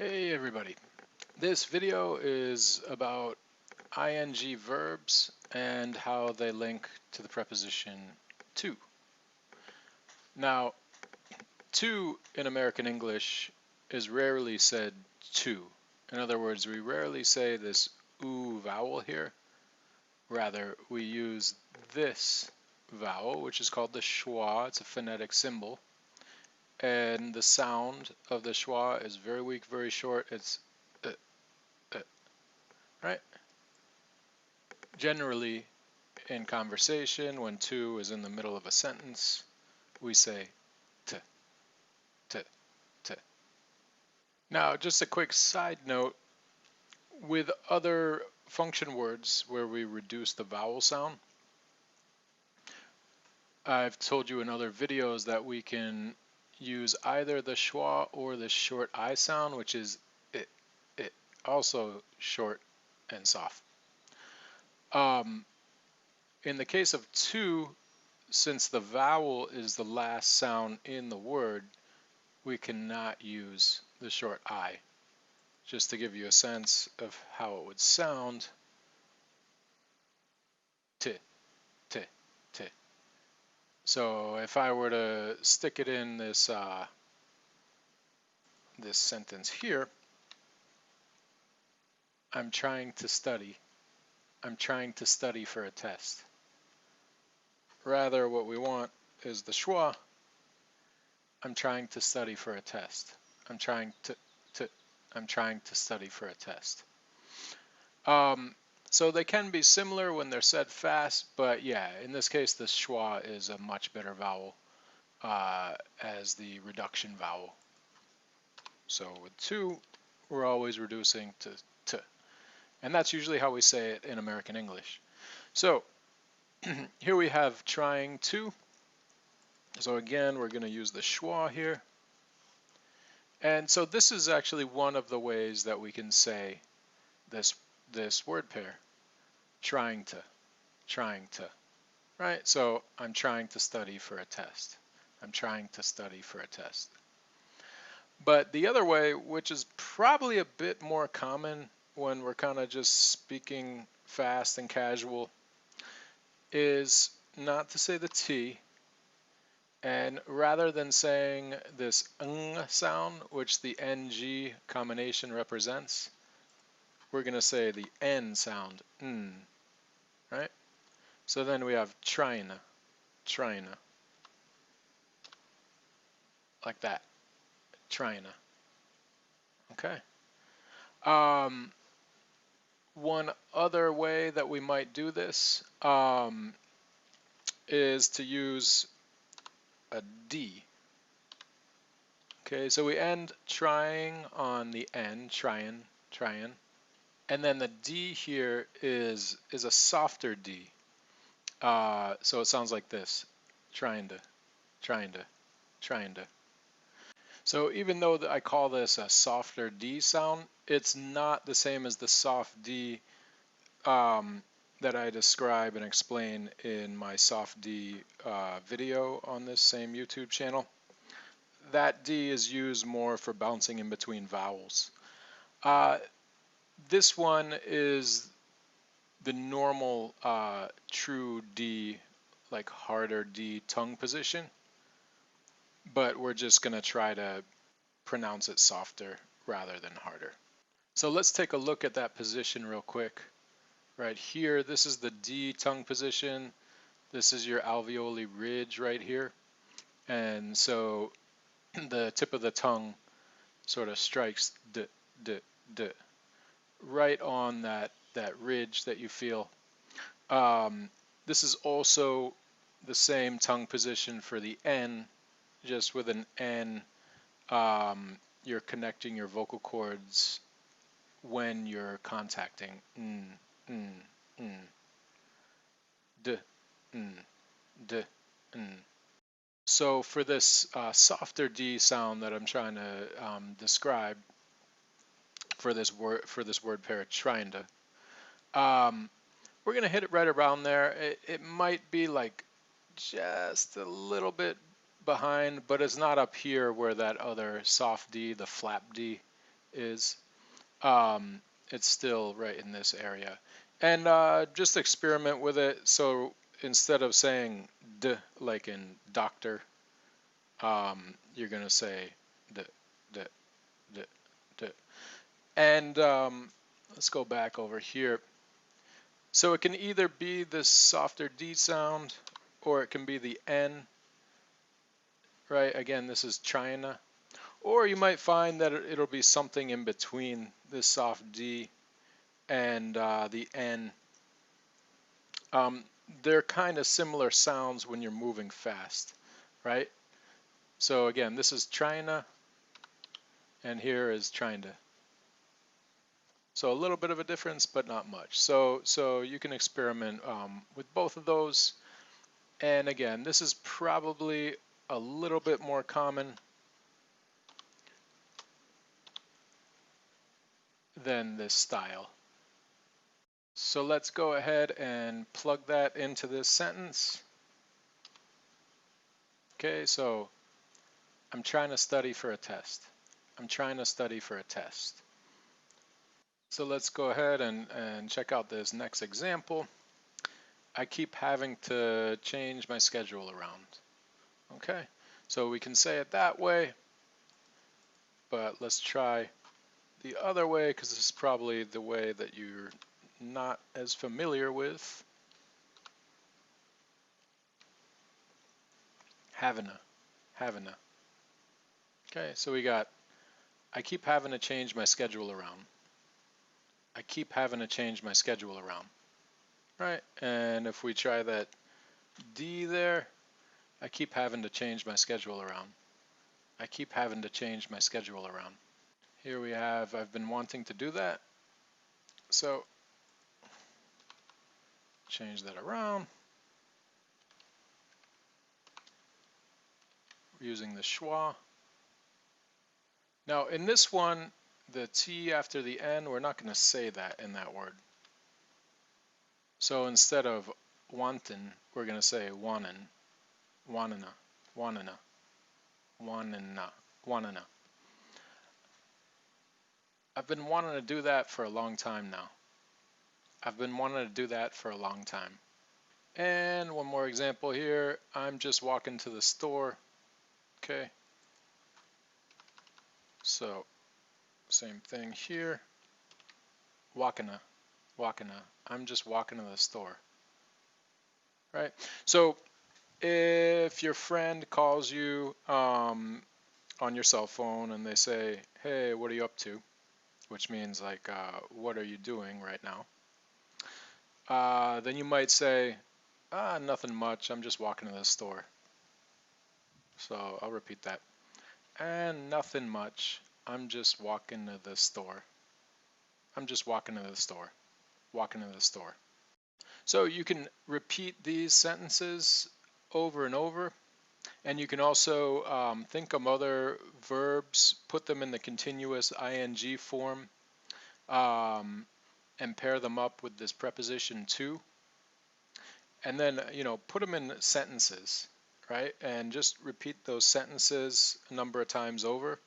Hey everybody. This video is about ing verbs and how they link to the preposition to. Now, to in American English is rarely said to. In other words, we rarely say this oo vowel here. Rather, we use this vowel, which is called the schwa. It's a phonetic symbol. And the sound of the schwa is very weak, very short. It's right? Generally, in conversation, when to is in the middle of a sentence, we say t, t, t. Now, just a quick side note, with other function words where we reduce the vowel sound, I've told you in other videos that we can use either the schwa or the short I sound, which is it, also short and soft. In the case of to, since the vowel is the last sound in the word, we cannot use the short I. Just to give you a sense of how it would sound, t, t, t. So if I were to stick it in this this sentence here, I'm trying to study. I'm trying to study for a test. Rather, what we want is the schwa. I'm trying to study for a test. I'm trying to I'm trying to study for a test. So they can be similar when they're said fast, but yeah, in this case, the schwa is a much better vowel as the reduction vowel. So with to, we're always reducing to t. And that's usually how we say it in American English. So here we have trying to. So again, we're going to use the schwa here. And so this is actually one of the ways that we can say this word pair, trying to, right? So I'm trying to study for a test. I'm trying to study for a test. But the other way, which is probably a bit more common when we're kind of just speaking fast and casual, is not to say the T, and rather than saying this ng sound, which the ng combination represents, we're going to say the n sound, n, right? So then we have trying, like that, trying. Okay. One other way that we might do this is to use a D. Okay, so we end trying on the N, trying, and then the D here is a softer D. So it sounds like this, trying to. So even though I call this a softer D sound, it's not the same as the soft D that I describe and explain in my soft D video on this same YouTube channel. That D is used more for bouncing in between vowels. This one is the normal true D, like harder D tongue position, but we're just going to try to pronounce it softer rather than harder. So let's take a look at that position real quick. Right here, this is the D tongue position. This is your alveoli ridge right here. And so the tip of the tongue sort of strikes d, d, d, right on that ridge that you feel. This is also the same tongue position for the N, just with an N, you're connecting your vocal cords when you're contacting n, d, n, d, n. So for this softer D sound that I'm trying to describe for this word pair, trying to, we're gonna hit it right around there. It might be like just a little bit behind, but it's not up here where that other soft D, the flap D, is, it's still right in this area. And just experiment with it. So instead of saying d like in doctor, you're going to say d, d, d, d. And let's go back over here. So it can either be this softer D sound or it can be the N, right? Again, this is China. Or you might find that it'll be something in between this soft D and the N. They're kind of similar sounds when you're moving fast, right? So again, this is China, and here is China. So a little bit of a difference, but not much. So you can experiment with both of those. And again, this is probably a little bit more common than this style. So let's go ahead and plug that into this sentence. Okay, so I'm trying to study for a test. I'm trying to study for a test. So let's go ahead and check out this next example. I keep having to change my schedule around. Okay, so we can say it that way, but let's try the other way because this is probably the way that you're not as familiar with. Having a. Okay, so we got, I keep having to change my schedule around. I keep having to change my schedule around. Right, and if we try that D there, I keep having to change my schedule around. I keep having to change my schedule around. Here we have, I've been wanting to do that. So change that around. We're using the schwa. Now in this one, the T after the N, we're not going to say that in that word. So instead of wantin, we're going to say wanin, wanina, wanina, wanina, wanina. I've been wanting to do that for a long time now. I've been wanting to do that for a long time. And one more example here. I'm just walking to the store. Okay. So same thing here. Walkina, walkina. I'm just walking to the store. Right. So if your friend calls you on your cell phone and they say, "Hey, what are you up to?" Which means like, "What are you doing right now?" Then you might say, nothing much. I'm just walking to the store. So I'll repeat that. And nothing much. I'm just walking to the store. I'm just walking to the store. Walking to the store. So you can repeat these sentences over and over. And you can also think of other verbs, put them in the continuous ing form, and pair them up with this preposition to. And then, put them in sentences, right? And just repeat those sentences a number of times over.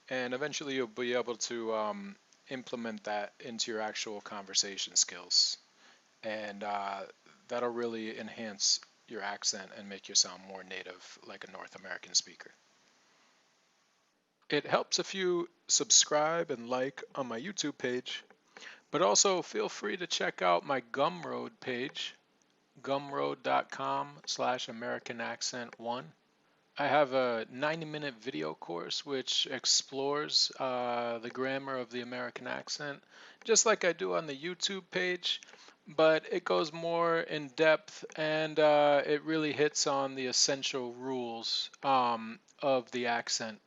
And eventually you'll be able to implement that into your actual conversation skills. And that'll really enhance your accent and make you sound more native like a North American speaker. It helps if you subscribe and like on my YouTube page, but also feel free to check out my Gumroad page, gumroad.com/American Accent 1. I have a 90-minute video course which explores the grammar of the American accent, just like I do on the YouTube page, but it goes more in depth and it really hits on the essential rules of the accent.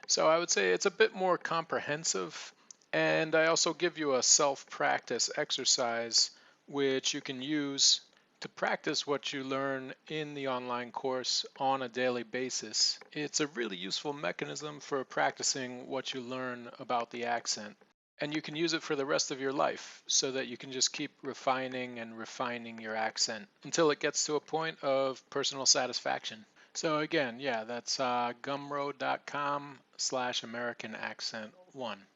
So I would say it's a bit more comprehensive, and I also give you a self-practice exercise which you can use to practice what you learn in the online course on a daily basis. It's a really useful mechanism for practicing what you learn about the accent. And you can use it for the rest of your life so that you can just keep refining and refining your accent until it gets to a point of personal satisfaction. So again, yeah, that's gumroad.com/American Accent 1.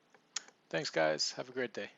Thanks, guys. Have a great day.